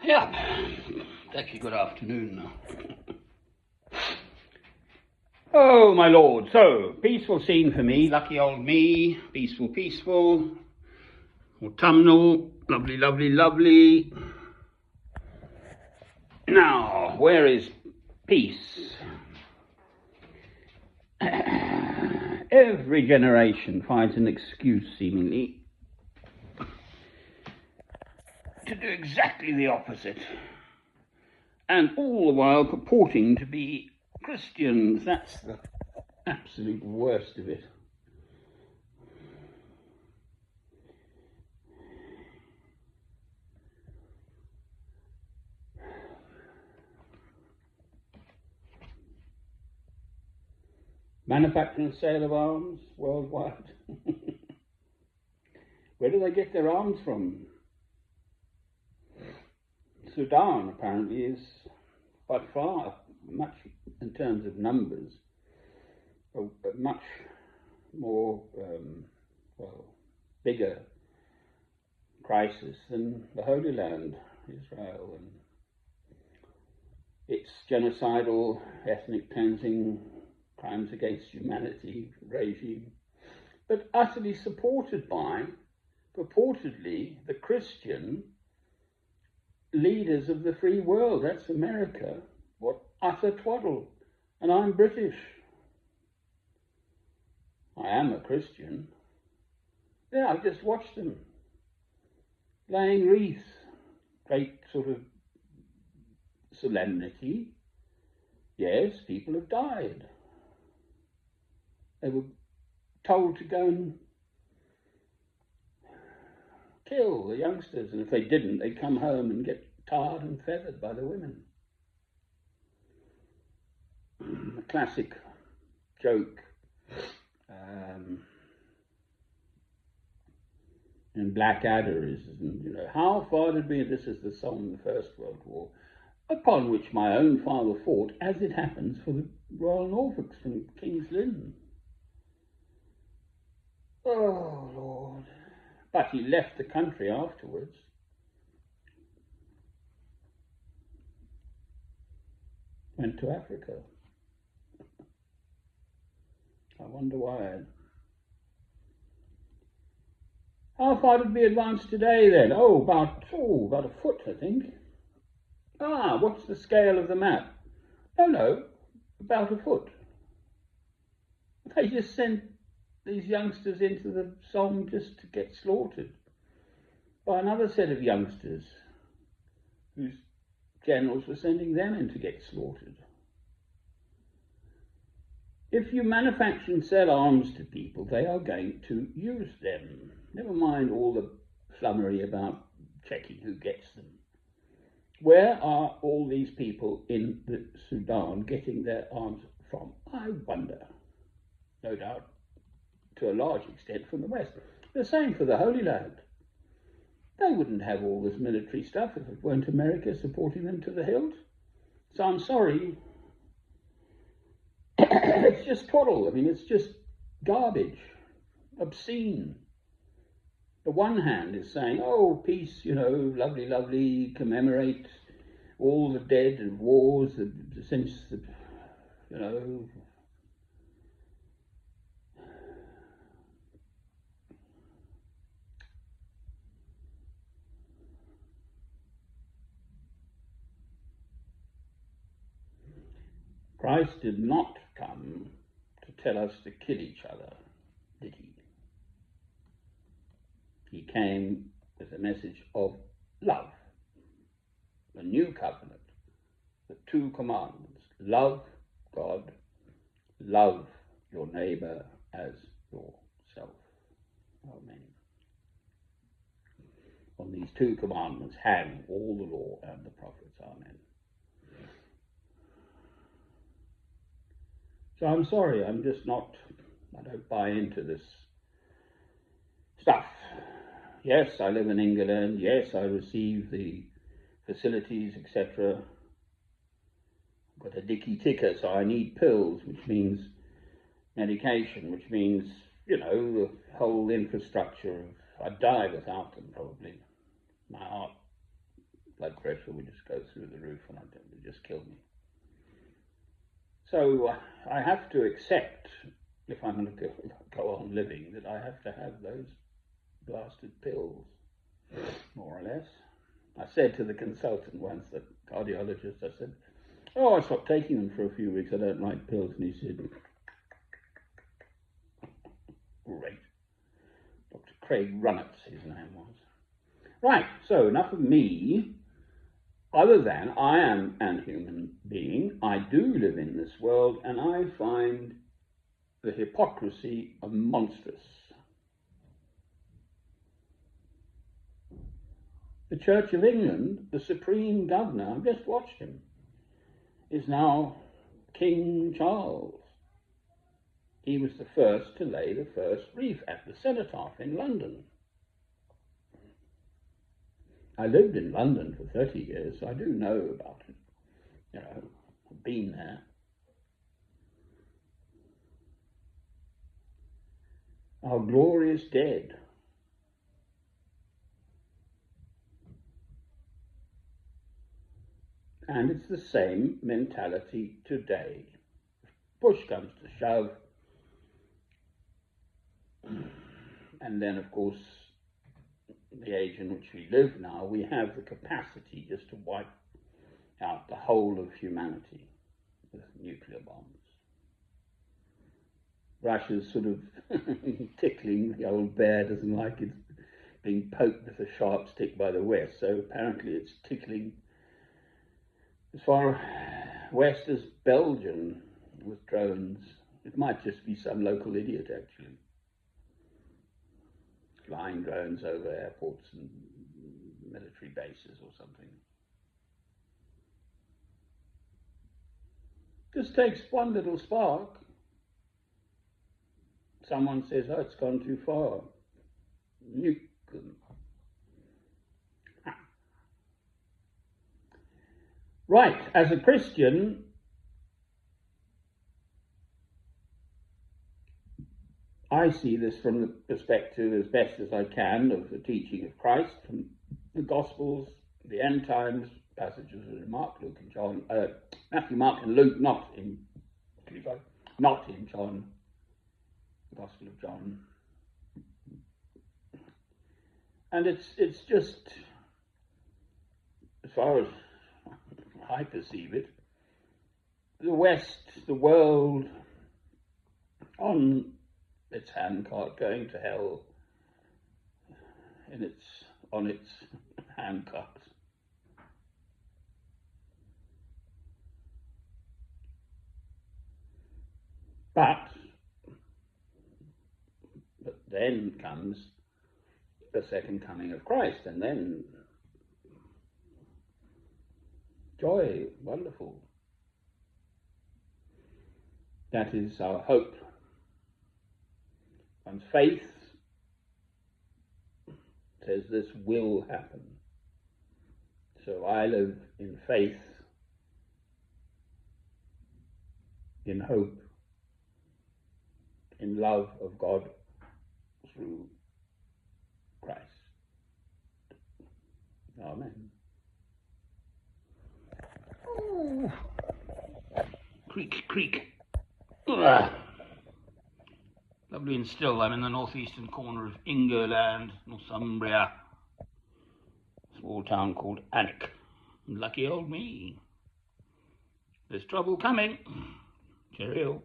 Yeah, it's actually good afternoon now. Oh, my lord, so, peaceful scene for me, lucky old me, peaceful, peaceful, autumnal, lovely, lovely, lovely. Now, where is peace? Every generation finds an excuse, seemingly, to do exactly the opposite, and all the while purporting to be Christians. That's the absolute worst of it. Manufacture and sale of arms worldwide. Where do they get their arms from? Sudan apparently is by far, much in terms of numbers, a much more bigger crisis than the Holy Land, Israel, and its genocidal, ethnic cleansing, crimes against humanity regime, but utterly supported by, purportedly, the Christian leaders of the free world. That's America. What utter twaddle. And I'm British. I am a Christian. Yeah, I've just watched them laying wreaths. Great sort of solemnity. Yes, people have died. They were told to go and kill the youngsters, and if they didn't, they'd come home and get tarred and feathered by the women. A classic joke in Blackadder is, how far did we, this is the song in the First World War, upon which my own father fought, as it happens, for the Royal Norfolks from King's Lynn. Oh, Lord. But he left the country afterwards. Went to Africa. I wonder why. How far did we advance today then? About a foot, I think. What's the scale of the map? No, about a foot. They just sent these youngsters into the Somme just to get slaughtered by another set of youngsters whose generals were sending them in to get slaughtered. If you manufacture and sell arms to people, they are going to use them. Never mind all the flummery about checking who gets them. Where are all these people in the Sudan getting their arms from? I wonder. No doubt, to a large extent, from the West. The same for the Holy Land. They wouldn't have all this military stuff if it weren't America supporting them to the hilt. So I'm sorry. It's just twaddle. It's just garbage, obscene. The one hand is saying, peace, lovely, lovely, commemorate all the dead and wars, the sense that, Christ did not come to tell us to kill each other, did he? He came with a message of love, the new covenant, the two commandments: love God, love your neighbor as yourself. Amen. On these two commandments hang all the law and the prophets. Amen. So I'm sorry, I don't buy into this stuff. Yes, I live in England. Yes, I receive the facilities, etc. I've got a dicky ticker, so I need pills, which means medication, which means, the whole infrastructure. I'd die without them, probably. My heart blood pressure would just go through the roof and it would just kill me. So I have to accept, if I'm going to go on living, that I have to have those blasted pills, more or less. I said to the consultant once, the cardiologist, I said, oh, I stopped taking them for a few weeks, I don't like pills. And he said, great. Dr. Craig Runnets, his name was. Right, so enough of me. Other than I am an human being, I do live in this world, and I find the hypocrisy monstrous. The Church of England, the Supreme Governor, I've just watched him, is now King Charles. He was the first to lay the first wreath at the Cenotaph in London. I lived in London for 30 years, so I do know about it. You know, I've been there. Our glory is dead. And it's the same mentality today. If push comes to shove, and then of course, the age in which we live now, we have the capacity just to wipe out the whole of humanity with nuclear bombs. Russia's sort of tickling, the old bear doesn't like it being poked with a sharp stick by the West, so apparently it's tickling as far west as Belgium with drones. It might just be some local idiot, actually, flying drones over airports and military bases or something. Just takes one little spark. Someone says, oh, it's gone too far. Nuke them. Right, as a Christian, I see this from the perspective, as best as I can, of the teaching of Christ, from the Gospels, the end times, passages in Mark, Luke, and John, Matthew, Mark, and Luke, not in John, the Gospel of John. And it's just, as far as I perceive it, the West, the world, on its handcart going to hell on its handcart. But then comes the second coming of Christ, and then joy, wonderful. That is our hope. And faith says this will happen. So I live in faith, in hope, in love of God through Christ. Amen. Oh. Creak, creak. Ugh. Lovely and still. I'm in the northeastern corner of Ingerland, Northumbria. Small town called ANEN. Lucky old me. There's trouble coming. Cheerio.